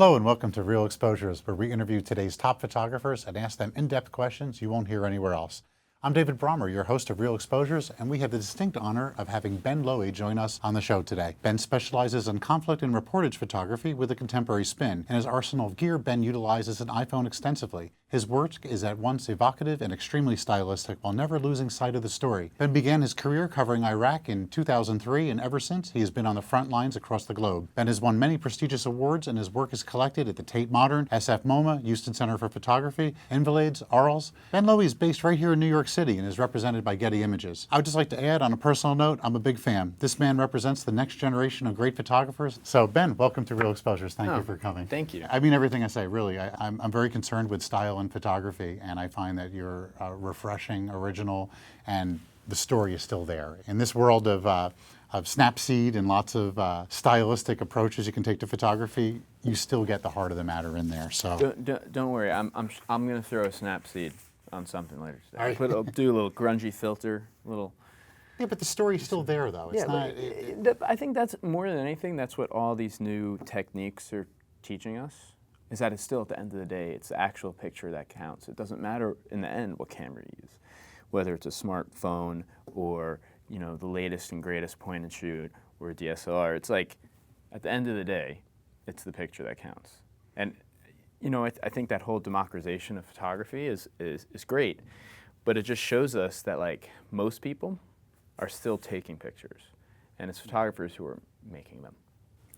Hello and welcome to Real Exposures, where we interview today's top photographers and ask them in-depth questions you won't hear anywhere else. I'm David Brommer, your host of Real Exposures, and we have the distinct honor of having Ben Lowy join us on the show today. Ben specializes in conflict and reportage photography with a contemporary spin. In his arsenal of gear, Ben utilizes an iPhone extensively. His work is at once evocative and extremely stylistic while never losing sight of the story. Ben began his career covering Iraq in 2003, and ever since he has been on the front lines across the globe. Ben has won many prestigious awards, and his work is collected at the Tate Modern, SF MoMA, Houston Center for Photography, Invalids, Arles. Ben Lowy is based right here in New York City and is represented by Getty Images. I would just like to add, on a personal note, I'm a big fan. This man represents the next generation of great photographers. So Ben, welcome to Real Exposures. Thank you for coming. Thank you. I mean everything I say, really. I'm very concerned with style and photography, and I find that you're refreshing, original, and the story is still there. In this world of Snapseed and lots of stylistic approaches you can take to photography, you still get the heart of the matter in there. So don't worry, I'm going to throw a Snapseed on something later today. Right. I'll do a little grungy filter, Yeah, but the story's still there, though. It's not. I think that's more than anything. That's what all these new techniques are teaching us. Is that it's still, at the end of the day, it's the actual picture that counts. It doesn't matter in the end what camera you use, whether it's a smartphone or the latest and greatest point and shoot or a DSLR. It's like, at the end of the day, it's the picture that counts. And I think that whole democratization of photography is great, but it just shows us that most people are still taking pictures, and it's photographers who are making them.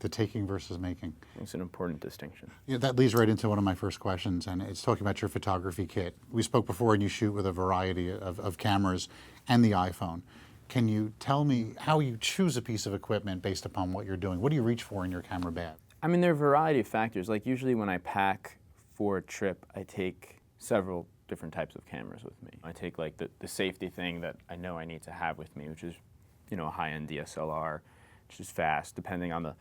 The taking versus making. It's an important distinction. Yeah, that leads right into one of my first questions, and it's talking about your photography kit. We spoke before, and you shoot with a variety of cameras and the iPhone. Can you tell me how you choose a piece of equipment based upon what you're doing? What do you reach for in your camera bag? I mean, there are a variety of factors. Usually when I pack for a trip, I take several different types of cameras with me. I take the safety thing that I know I need to have with me, which is a high-end DSLR, which is fast, depending on the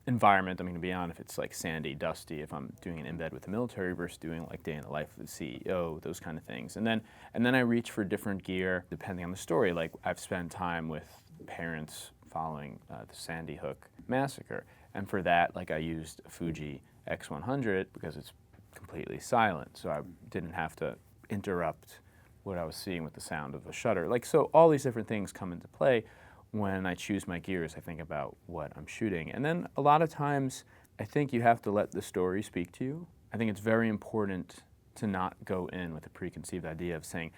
environment I'm going to be on. If it's sandy, dusty, if I'm doing an embed with the military versus doing day in the life of the CEO, those kind of things. And then I reach for different gear depending on the story. I've spent time with parents following the Sandy Hook massacre, and for that I used a Fuji X100 because it's completely silent, so I didn't have to interrupt what I was seeing with the sound of a shutter. So all these different things come into play. When I choose my gears, I think about what I'm shooting. And then a lot of times, I think you have to let the story speak to you. I think it's very important to not go in with a preconceived idea of saying,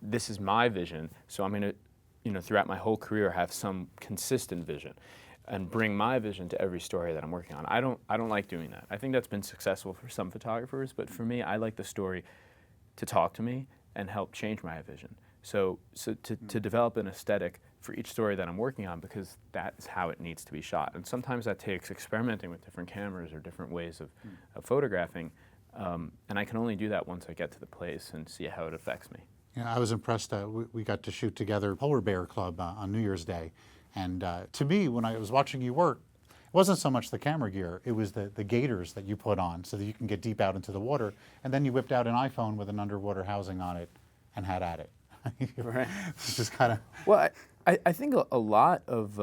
this is my vision, so I'm going to, throughout my whole career, have some consistent vision and bring my vision to every story that I'm working on. I don't like doing that. I think that's been successful for some photographers, but for me, I like the story to talk to me and help change my vision. So to develop an aesthetic for each story that I'm working on, because that is how it needs to be shot. And sometimes that takes experimenting with different cameras or different ways of photographing, and I can only do that once I get to the place and see how it affects me. Yeah, I was impressed. We got to shoot together Polar Bear Club on New Year's Day, and to me, when I was watching you work, it wasn't so much the camera gear, it was the gaiters that you put on so that you can get deep out into the water, and then you whipped out an iPhone with an underwater housing on it and had at it. Right. It's just kind of... Well, I think a lot of,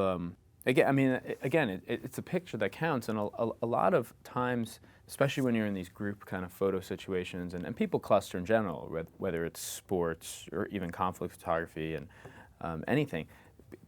it's a picture that counts, and a lot of times, especially when you're in these group kind of photo situations, and people cluster in general, whether it's sports or even conflict photography and anything,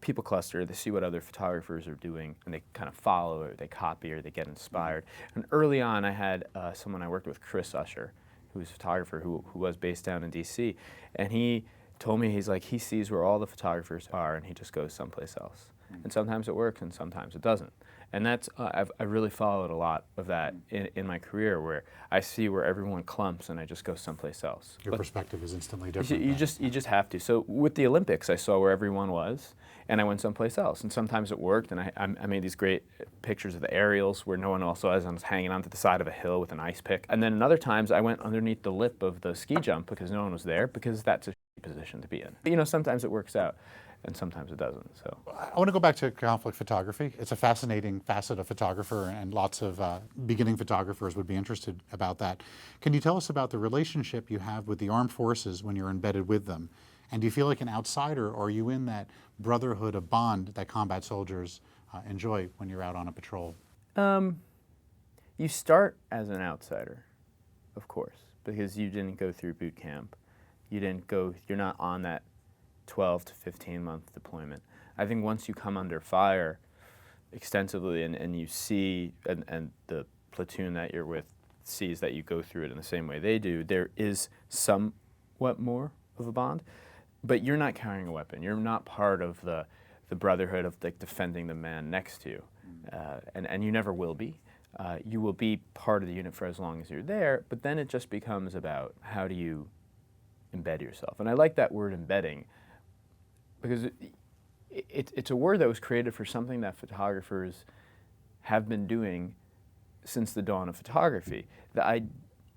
people cluster, they see what other photographers are doing, and they kind of follow or they copy or they get inspired. And early on, I had someone I worked with, Chris Usher, who's a photographer who was based down in DC, and he told me, he sees where all the photographers are and he just goes someplace else. And sometimes it works and sometimes it doesn't. And that's, I've really followed a lot of that in my career, where I see where everyone clumps and I just go someplace else. Your perspective is instantly different. You just have to. So with the Olympics, I saw where everyone was and I went someplace else. And sometimes it worked, and I made these great pictures of the aerials where no one else was. I was hanging onto the side of a hill with an ice pick. And then other times I went underneath the lip of the ski jump because no one was there, because that's a position to be in. Sometimes it works out and sometimes it doesn't. So I want to go back to conflict photography. It's a fascinating facet of photographer, and lots of beginning photographers would be interested about that. Can you tell us about the relationship you have with the armed forces when you're embedded with them? And do you feel like an outsider, or are you in that brotherhood of bond that combat soldiers enjoy when you're out on a patrol? You start as an outsider, of course, because you didn't go through boot camp. You're not on that 12 to 15 month deployment. I think once you come under fire extensively and you see, and the platoon that you're with sees that you go through it in the same way they do, there is somewhat more of a bond, but you're not carrying a weapon. You're not part of the brotherhood of like defending the man next to you, and you never will be. You will be part of the unit for as long as you're there, but then it just becomes about how do you embed yourself. And I like that word embedding because it's a word that was created for something that photographers have been doing since the dawn of photography.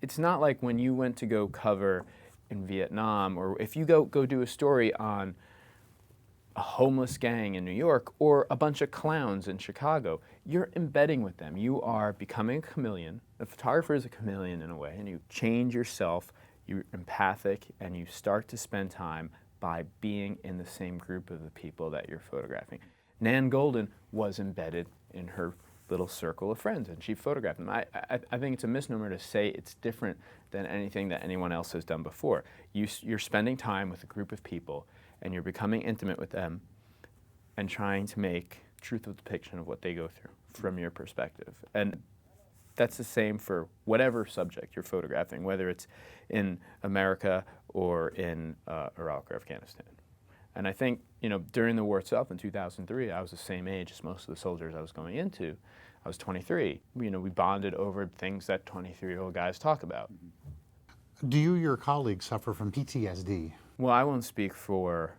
It's not like when you went to go cover in Vietnam, or if you go do a story on a homeless gang in New York or a bunch of clowns in Chicago, you're embedding with them. You are becoming a chameleon. A photographer is a chameleon in a way, and you change yourself, you're empathic, and you start to spend time by being in the same group of the people that you're photographing. Nan Golden was embedded in her little circle of friends, and she photographed them. I think it's a misnomer to say it's different than anything that anyone else has done before. You're spending time with a group of people, and you're becoming intimate with them and trying to make truthful depiction of what they go through from your perspective. And that's the same for whatever subject you're photographing, whether it's in America or in Iraq or Afghanistan. And I think, during the war itself in 2003, I was the same age as most of the soldiers I was going into. I was 23. We bonded over things that 23-year-old guys talk about. Do you or your colleagues suffer from PTSD? Well, I won't speak for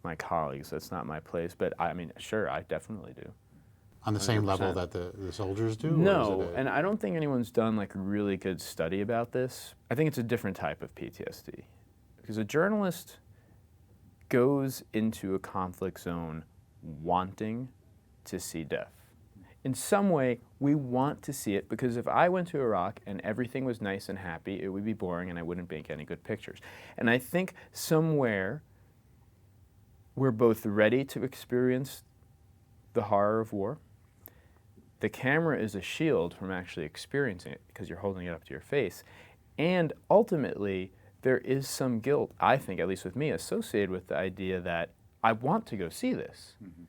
my colleagues. That's not my place. But sure, I definitely do. On the same level that the soldiers do? No, and I don't think anyone's done like a really good study about this. I think it's a different type of PTSD. Because a journalist goes into a conflict zone wanting to see death. In some way, we want to see it because if I went to Iraq and everything was nice and happy, it would be boring and I wouldn't make any good pictures. And I think somewhere we're both ready to experience the horror of war. The camera is a shield from actually experiencing it because you're holding it up to your face. And ultimately, there is some guilt, I think, at least with me, associated with the idea that I want to go see this. Mm-hmm.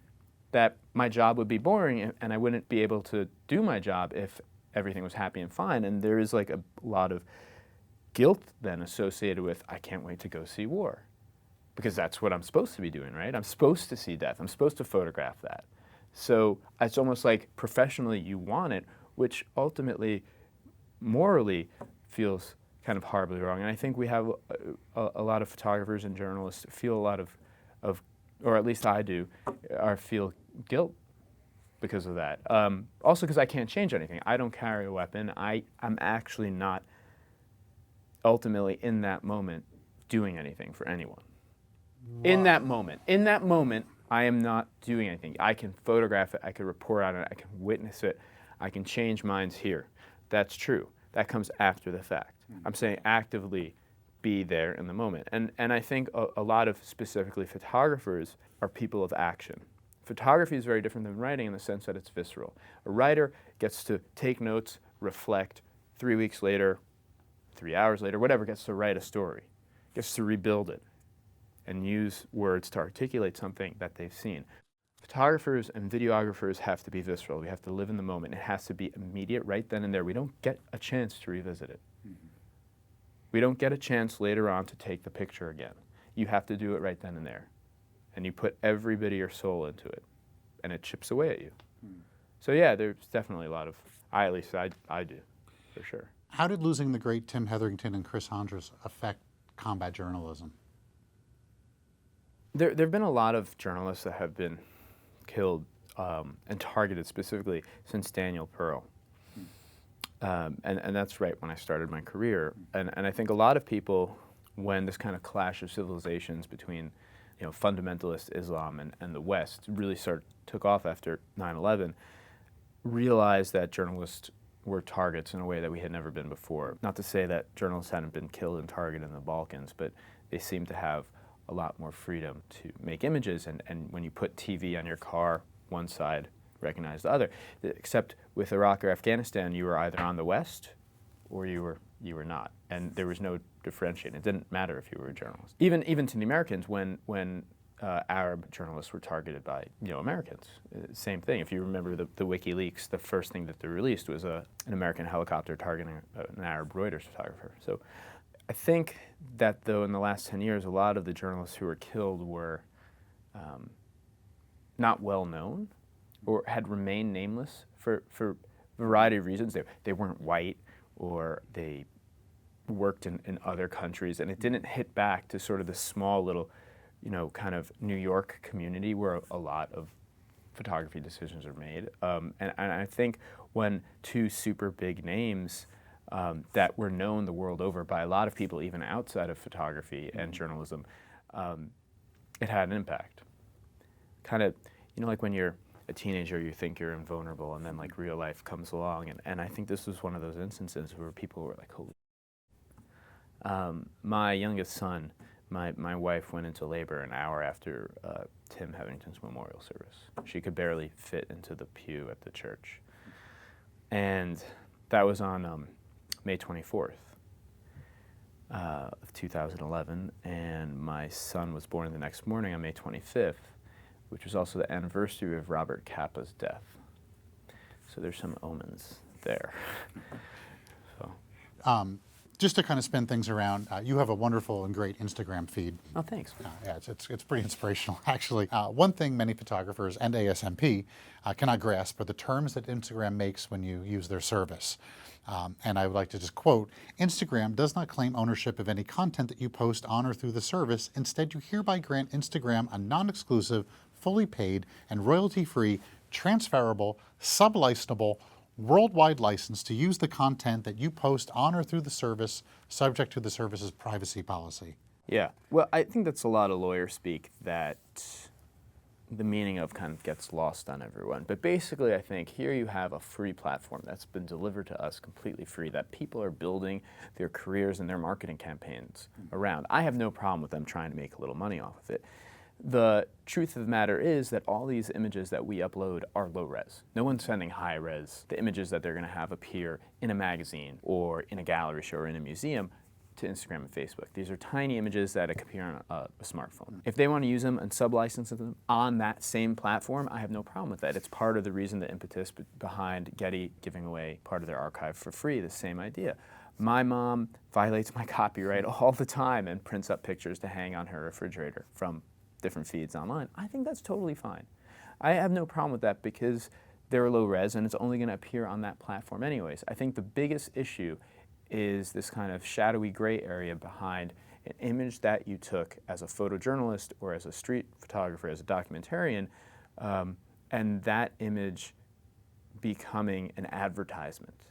That my job would be boring and I wouldn't be able to do my job if everything was happy and fine. And there is like a lot of guilt then associated with, I can't wait to go see war. Because that's what I'm supposed to be doing, right? I'm supposed to see death. I'm supposed to photograph that. So it's almost like professionally you want it, which ultimately, morally, feels kind of horribly wrong. And I think we have a lot of photographers and journalists feel a lot of, or at least I do, feel guilt because of that. Also because I can't change anything. I don't carry a weapon. I'm actually not ultimately in that moment doing anything for anyone. Wow. In that moment, I am not doing anything. I can photograph it, I can report on it, I can witness it, I can change minds here. That's true. That comes after the fact. I'm saying actively be there in the moment. And I think a lot of specifically photographers are people of action. Photography is very different than writing in the sense that it's visceral. A writer gets to take notes, reflect, 3 weeks later, 3 hours later, whatever, gets to write a story, gets to rebuild it, and use words to articulate something that they've seen. Photographers and videographers have to be visceral. We have to live in the moment. It has to be immediate right then and there. We don't get a chance to revisit it. Mm-hmm. We don't get a chance later on to take the picture again. You have to do it right then and there. And you put every bit of your soul into it. And it chips away at you. Mm. So yeah, there's definitely a lot of, I do, for sure. How did losing the great Tim Hetherington and Chris Hondros affect combat journalism? There have been a lot of journalists that have been killed and targeted specifically since Daniel Pearl. And that's right when I started my career. And I think a lot of people, when this kind of clash of civilizations between fundamentalist Islam and the West really took off after 9/11, realized that journalists were targets in a way that we had never been before. Not to say that journalists hadn't been killed and targeted in the Balkans, but they seem to have a lot more freedom to make images. And when you put TV on your car one side, recognize the other. Except with Iraq or Afghanistan, you were either on the West or you were not, and there was no differentiating. It didn't matter if you were a journalist. Even to the Americans, when Arab journalists were targeted by Americans, same thing. If you remember the WikiLeaks, the first thing that they released was an American helicopter targeting an Arab Reuters photographer. So I think that though in the last 10 years, a lot of the journalists who were killed were not well known or had remained nameless for a variety of reasons. They weren't white, or they worked in other countries, and it didn't hit back to sort of the small little, kind of New York community where a lot of photography decisions are made. And I think when two super big names that were known the world over by a lot of people, even outside of photography and journalism, it had an impact. Kind of, like when you're a teenager, you think you're invulnerable, and then like real life comes along, and I think this was one of those instances where people were like, holy. My youngest son, my wife went into labor an hour after Tim Hetherington's memorial service. She could barely fit into the pew at the church. And that was on May 24th of 2011, and my son was born the next morning on May 25th, which was also the anniversary of Robert Capa's death. So there's some omens there. So. Just to kind of spin things around, you have a wonderful and great Instagram feed. Oh, thanks. Yeah, it's pretty inspirational, actually. One thing many photographers and ASMP cannot grasp are the terms that Instagram makes when you use their service. And I would like to just quote, Instagram does not claim ownership of any content that you post on or through the service. Instead, you hereby grant Instagram a non-exclusive, fully paid, and royalty-free, transferable, sub-licensable, worldwide license to use the content that you post on or through the service, subject to the service's privacy policy. Yeah, well, I think that's a lot of lawyer speak that the meaning of kind of gets lost on everyone. But basically, I think here you have a free platform that's been delivered to us completely free, that people are building their careers and their marketing campaigns around. I have no problem with them trying to make a little money off of it. The truth of the matter is that all these images that we upload are low res. No one's sending high res, the images that they're going to have appear in a magazine or in a gallery show or in a museum, to Instagram and Facebook. These are tiny images that appear on a smartphone. If they want to use them and sub-license them on that same platform, I have no problem with that. It's part of the reason, the impetus behind Getty giving away part of their archive for free, the same idea. My mom violates my copyright all the time and prints up pictures to hang on her refrigerator from different feeds online. I think that's totally fine. I have no problem with that because they're low res and it's only going to appear on that platform anyways. I think the biggest issue is this kind of shadowy gray area behind an image that you took as a photojournalist or as a street photographer, as a documentarian, and that image becoming an advertisement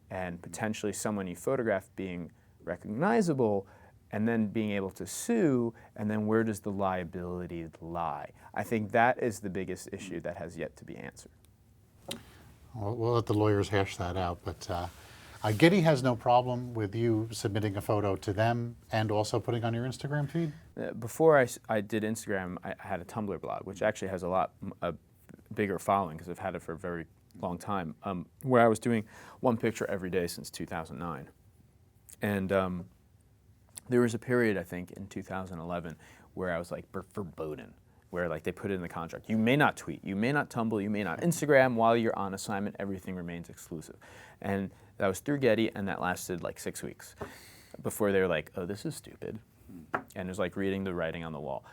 and potentially someone you photographed being recognizable and then being able to sue, and then where does the liability lie? I think that is the biggest issue that has yet to be answered. We'll let the lawyers hash that out, but Getty has no problem with you submitting a photo to them and also putting on your Instagram feed? Before I did Instagram, I had a Tumblr blog, which actually has a bigger following because I've had it for a very long time, where I was doing one picture every day since 2009. And there was a period, I think, in 2011 where I was like verboten, where like they put it in the contract. You may not tweet, you may not Tumblr, you may not Instagram while you're on assignment, everything remains exclusive. And that was through Getty, and that lasted like 6 weeks before they were like, oh, this is stupid. And it was like reading the writing on the wall.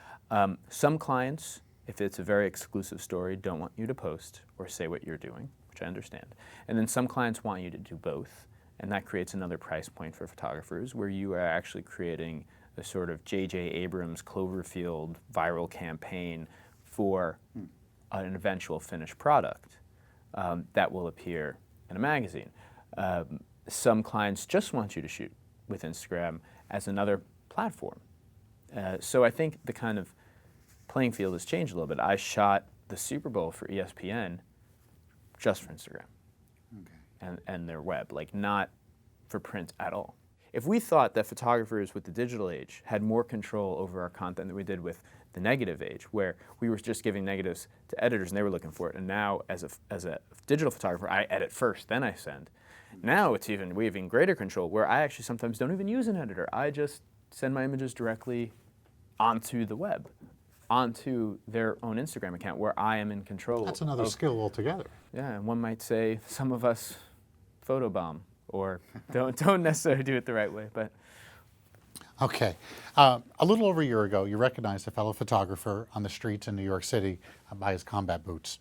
Some clients, if it's a very exclusive story, don't want you to post or say what you're doing, which I understand. And then some clients want you to do both. And that creates another price point for photographers where you are actually creating a sort of J.J. Abrams Cloverfield viral campaign for an eventual finished product that will appear in a magazine. Some clients just want you to shoot with Instagram as another platform. So I think the kind of playing field has changed a little bit. I shot the Super Bowl for ESPN just for Instagram. And their web, like not for print at all. if we thought that photographers with the digital age had more control over our content than we did with the negative age, where we were just giving negatives to editors and they were looking for it, and now as a digital photographer, I edit first, then I send. Now we have even greater control, where I actually sometimes don't even use an editor. I just send my images directly onto the web, onto their own Instagram account, where I am in control. That's another skill altogether. Yeah, and one might say some of us photobomb or don't necessarily do it the right way, but. Okay. A little over a year ago, you recognized a fellow photographer on the streets in New York City by his combat boots,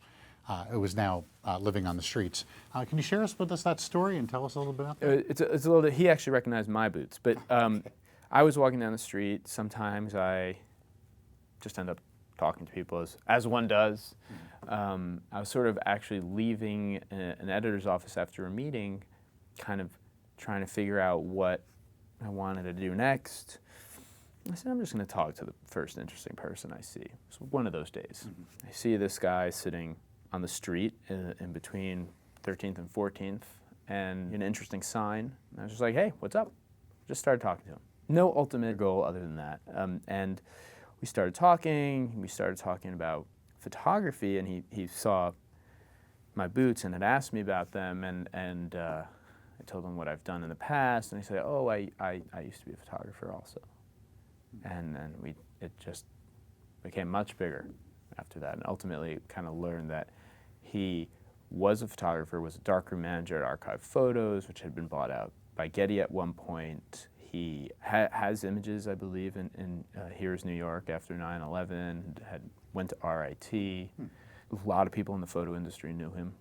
who is now living on the streets. Can you share with us that story and tell us a little bit about that? It's a little bit, he actually recognized my boots, but I was walking down the street. Sometimes I just end up talking to people, as one does. I was sort of actually leaving an editor's office after a meeting, kind of trying to figure out what I wanted to do next. I said, I'm just going to talk to the first interesting person I see. It's one of those days. I see this guy sitting on the street in between 13th and 14th, and an interesting sign. And I was just like, hey, what's up? Just started talking to him. No ultimate goal other than that. And we started talking. We started talking about photography, and he saw my boots and had asked me about them, and I told him what I've done in the past, and he said, oh, I used to be a photographer also. And then it just became much bigger after that, and ultimately kind of learned that he was a photographer, was a darkroom manager at Archive Photos, which had been bought out by Getty at one point. He has images, I believe, in Here's New York after 9/11, went to RIT. A lot of people in the photo industry knew him,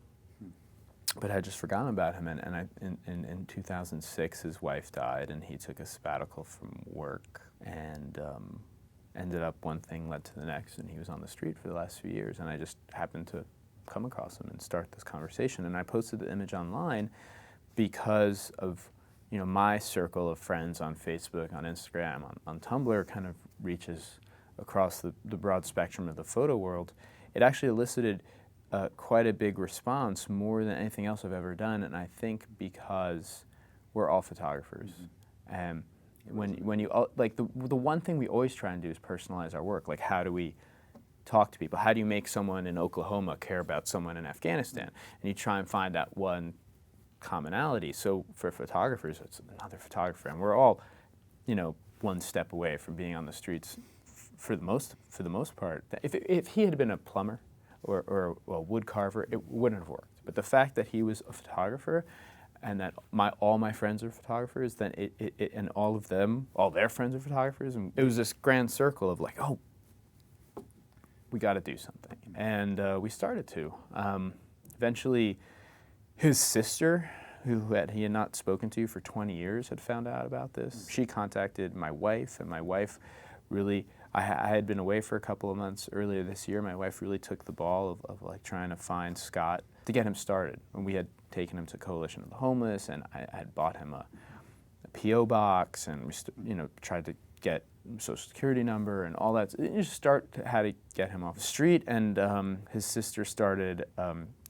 but I had just forgotten about him. And in 2006, his wife died, and he took a sabbatical from work, and ended up one thing led to the next, and he was on the street for the last few years, and I just happened to come across him and start this conversation. And I posted the image online because of my circle of friends on Facebook, on Instagram, on Tumblr kind of reaches across the broad spectrum of the photo world. It actually elicited quite a big response, more than anything else I've ever done, and I think because we're all photographers. And when you like the one thing we always try and do is personalize our work. Like, how do we talk to people? How do you make someone in Oklahoma care about someone in Afghanistan? And you try and find that one commonality. So for photographers, it's another photographer, and we're all, one step away from being on the streets for the most part. If he had been a plumber or a wood carver, it wouldn't have worked. But the fact that he was a photographer, and that all my friends are photographers, then and all their friends are photographers, and it was this grand circle of like, oh, we got to do something, and we started to. Eventually, his sister, who he had not spoken to for 20 years, had found out about this. She contacted my wife, and my wife really, I had been away for a couple of months earlier this year. My wife really took the ball of like trying to find Scott to get him started. And we had taken him to Coalition of the Homeless, and I had bought him a P.O. box, and we tried to get Social Security number and all that. You just how to get him off the street, and his sister started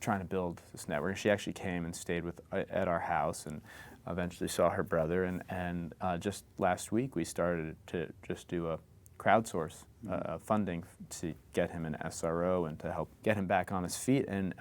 trying to build this network. She actually came and stayed at our house, and eventually saw her brother. And just last week we started to just do a crowdsource funding to get him an SRO and to help get him back on his feet. And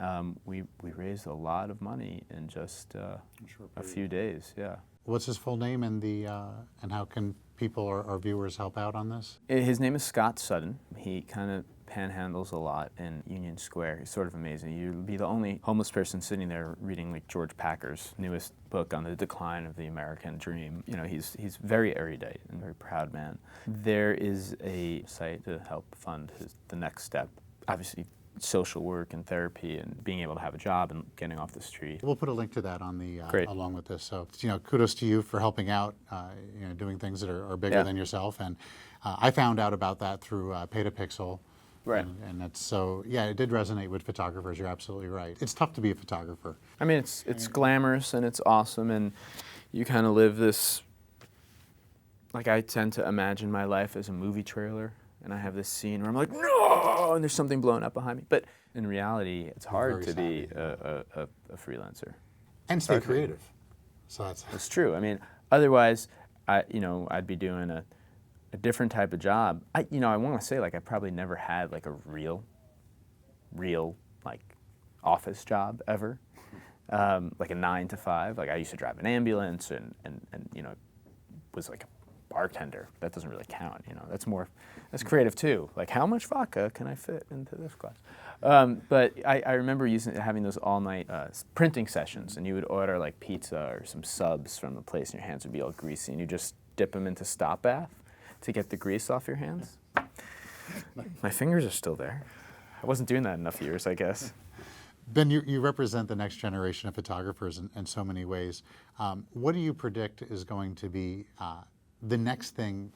we raised a lot of money in just a few days. Yeah. What's his full name, and how can people or viewers help out on this? His name is Scott Sutton. He kind of panhandles a lot in Union Square. He's sort of amazing. You'd be the only homeless person sitting there reading like George Packer's newest book on the decline of the American dream. He's very erudite and very proud man. There is a site to help fund the next step. Obviously, social work and therapy and being able to have a job and getting off the street. We'll put a link to that on the Great. Along with this. So kudos to you for helping out, doing things that are bigger than yourself. And I found out about that through Pay-to-Pixel. Right. And that's so, yeah, it did resonate with photographers. You're absolutely right. It's tough to be a photographer. I mean, it's glamorous and it's awesome, and you kind of live this, like, I tend to imagine my life as a movie trailer, and I have this scene where I'm like, no, and there's something blowing up behind me. But in reality, it's hard to be a freelancer. And stay creative. So That's true. I mean, otherwise, I'd be doing a different type of job. I want to say like I probably never had like a real like office job ever, like a 9 to 5. Like I used to drive an ambulance and was like a bartender. That doesn't really count. That's creative too. Like how much vodka can I fit into this glass? But I remember having those all-night printing sessions, and you would order like pizza or some subs from the place, and your hands would be all greasy, and you just dip them into Stop Bath to get the grease off your hands. My fingers are still there. I wasn't doing that enough years, I guess. Ben, you represent the next generation of photographers in so many ways. What do you predict is going to be the next thing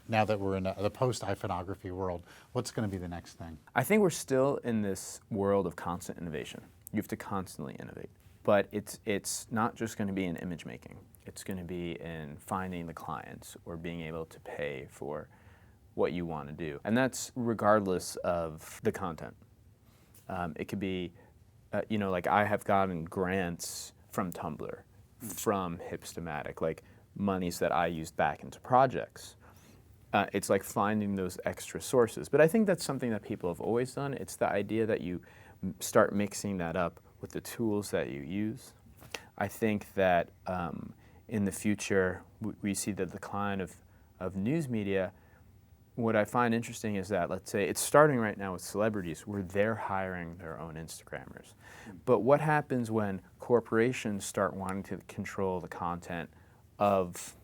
now that we're in the post-iPhoneography world? What's going to be the next thing? I think we're still in this world of constant innovation. You have to constantly innovate. But it's not just going to be in image making. It's going to be in finding the clients or being able to pay for what you want to do. And that's regardless of the content. It could be, like I have gotten grants from Tumblr, from Hipstamatic, like monies that I used back into projects. It's like finding those extra sources. But I think that's something that people have always done. It's the idea that you start mixing that up with the tools that you use. I think that in the future, we see the decline of news media. What I find interesting is that, let's say, it's starting right now with celebrities where they're hiring their own Instagrammers. But what happens when corporations start wanting to control the content of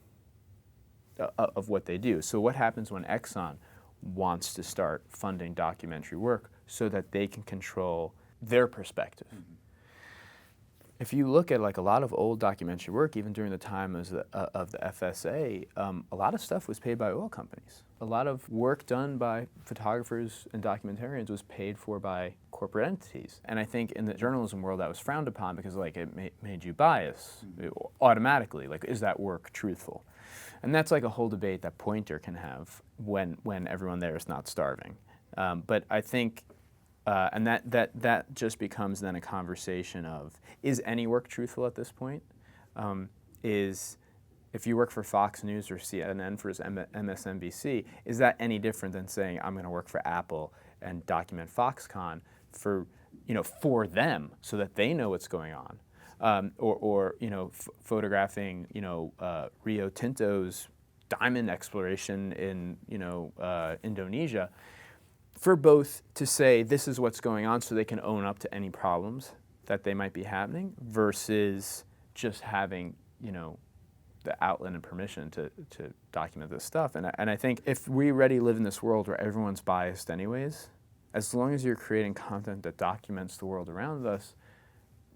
what they do? So what happens when Exxon wants to start funding documentary work so that they can control their perspective? Mm-hmm. If you look at like a lot of old documentary work, even during the time of the FSA, a lot of stuff was paid by oil companies. A lot of work done by photographers and documentarians was paid for by corporate entities. And I think in the journalism world that was frowned upon because like it made you bias automatically. Like, is that work truthful? And that's like a whole debate that Pointer can have when everyone there is not starving. But I think and that just becomes then a conversation of, is any work truthful at this point? If you work for Fox News or CNN for MSNBC, is that any different than saying I'm going to work for Apple and document Foxconn for them so that they know what's going on, or photographing Rio Tinto's diamond exploration in Indonesia, for both to say this is what's going on so they can own up to any problems that they might be happening versus just having, the outlet and permission to document this stuff. And I think if we already live in this world where everyone's biased anyways, as long as you're creating content that documents the world around us,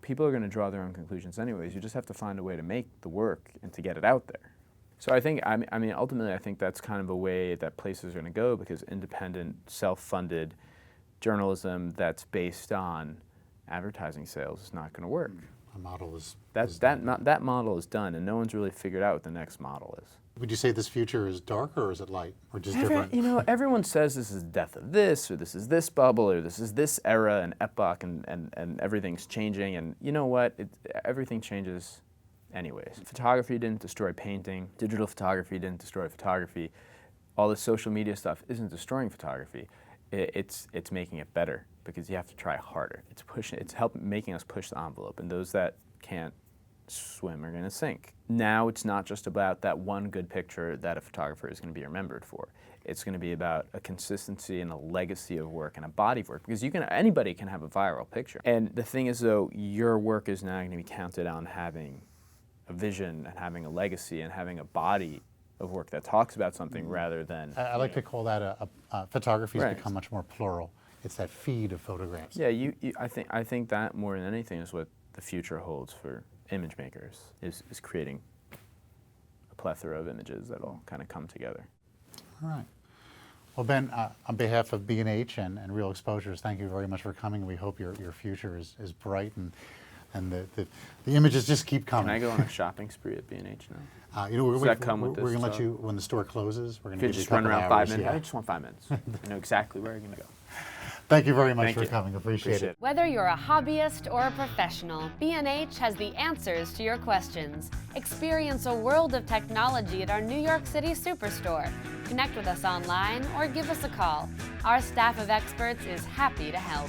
people are going to draw their own conclusions anyways. You just have to find a way to make the work and to get it out there. So I think, ultimately, I think that's kind of a way that places are going to go, because independent, self-funded journalism that's based on advertising sales is not going to work. A model is that model is done, and no one's really figured out what the next model is. Would you say this future is dark, or is it light, or just different? Everyone says this is the death of this, or this is this bubble, or this is this era and epoch, and everything's changing. And you know what? Everything changes anyways. Photography didn't destroy painting. Digital photography didn't destroy photography. All the social media stuff isn't destroying photography. It's making it better, because you have to try harder. It's making us push the envelope, and those that can't swim are going to sink. Now it's not just about that one good picture that a photographer is going to be remembered for. It's going to be about a consistency and a legacy of work and a body of work, because anybody can have a viral picture. And the thing is, though, your work is now going to be counted on having a vision and having a legacy and having a body of work that talks about something rather than... I like to call that photography has become much more plural. It's that feed of photographs. Yeah, I think that more than anything is what the future holds for image makers, is creating a plethora of images that all kind of come together. All right. Well, Ben, on behalf of B&H and Real Exposures, thank you very much for coming. We hope your future is bright and the images just keep coming. Can I go on a shopping spree at B&H now? Does that come with this? We're going to let you, when the store closes, we're going to give you a just run couple around hours. 5 minutes? Yeah. I just want 5 minutes. I know exactly where you're going to go. Thank you very much Thank for you. coming. Appreciate it. Whether you're a hobbyist or a professional, B&H has the answers to your questions. Experience a world of technology at our New York City Superstore. Connect with us online or give us a call. Our staff of experts is happy to help.